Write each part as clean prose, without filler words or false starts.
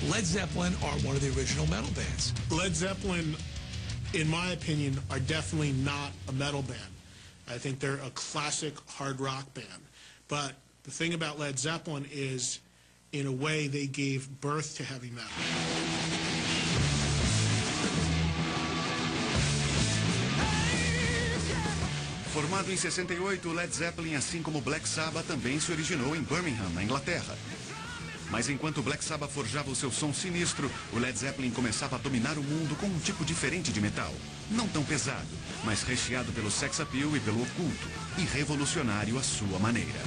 Led Zeppelin are one of the original metal bands. Led Zeppelin, in my opinion, are definitely not a metal band. I think they're a classic hard rock band. But the thing about Led Zeppelin is, in a way, they gave birth to heavy metal. Formado em 68, o Led Zeppelin, assim como Black Sabbath, também se originou em Birmingham, na Inglaterra. Mas enquanto o Black Sabbath forjava o seu som sinistro, o Led Zeppelin começava a dominar o mundo com um tipo diferente de metal. Não tão pesado, mas recheado pelo sex appeal e pelo oculto, e revolucionário à sua maneira.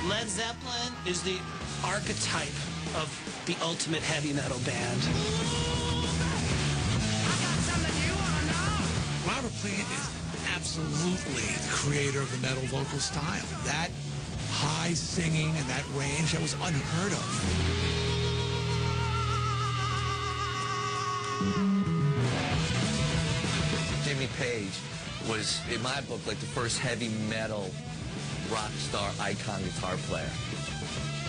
Led Zeppelin is the archetype of the ultimate heavy metal band. Robert Plant is absolutely the creator of the metal vocal style. That high singing and that range, that was unheard of. Jimmy Page was, in my book, like the first heavy metal rock star icon guitar player.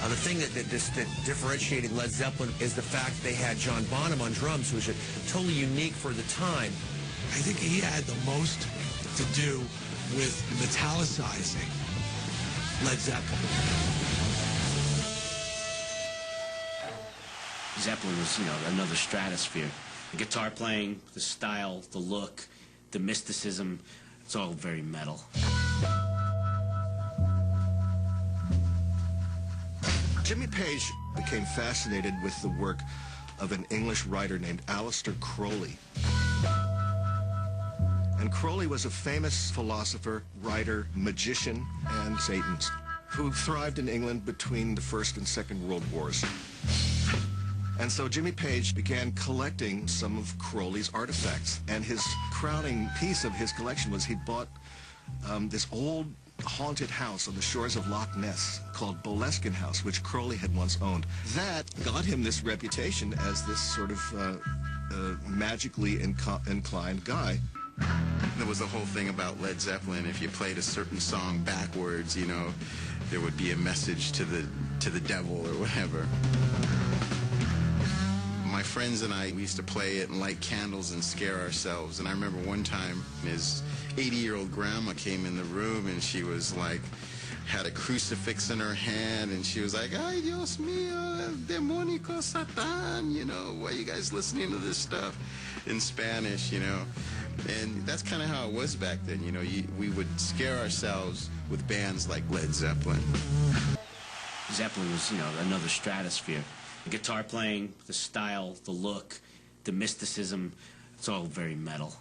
The thing that differentiated Led Zeppelin is the fact they had John Bonham on drums, who was totally unique for the time. I think he had the most to do with metallicizing Led Zeppelin. Zeppelin was, another stratosphere. The guitar playing, the style, the look, the mysticism, it's all very metal. Jimmy Page became fascinated with the work of an English writer named Aleister Crowley. And Crowley was a famous philosopher, writer, magician, and Satanist who thrived in England between the First and Second World Wars. And so Jimmy Page began collecting some of Crowley's artifacts. And his crowning piece of his collection was he bought this old haunted house on the shores of Loch Ness called Boleskine House, which Crowley had once owned. That got him this reputation as this sort of magically inclined guy. There was a whole thing about Led Zeppelin. If you played a certain song backwards, there would be a message to the devil or whatever. My friends and I, we used to play it and light candles and scare ourselves. And I remember one time his 80-year-old grandma came in the room and she was like, had a crucifix in her hand and she was like, ay, Dios mío, demónico Satan, why are you guys listening to this stuff in Spanish, And that's kind of how it was back then, we would scare ourselves with bands like Led Zeppelin. Zeppelin was, another stratosphere. The guitar playing, the style, the look, the mysticism, it's all very metal.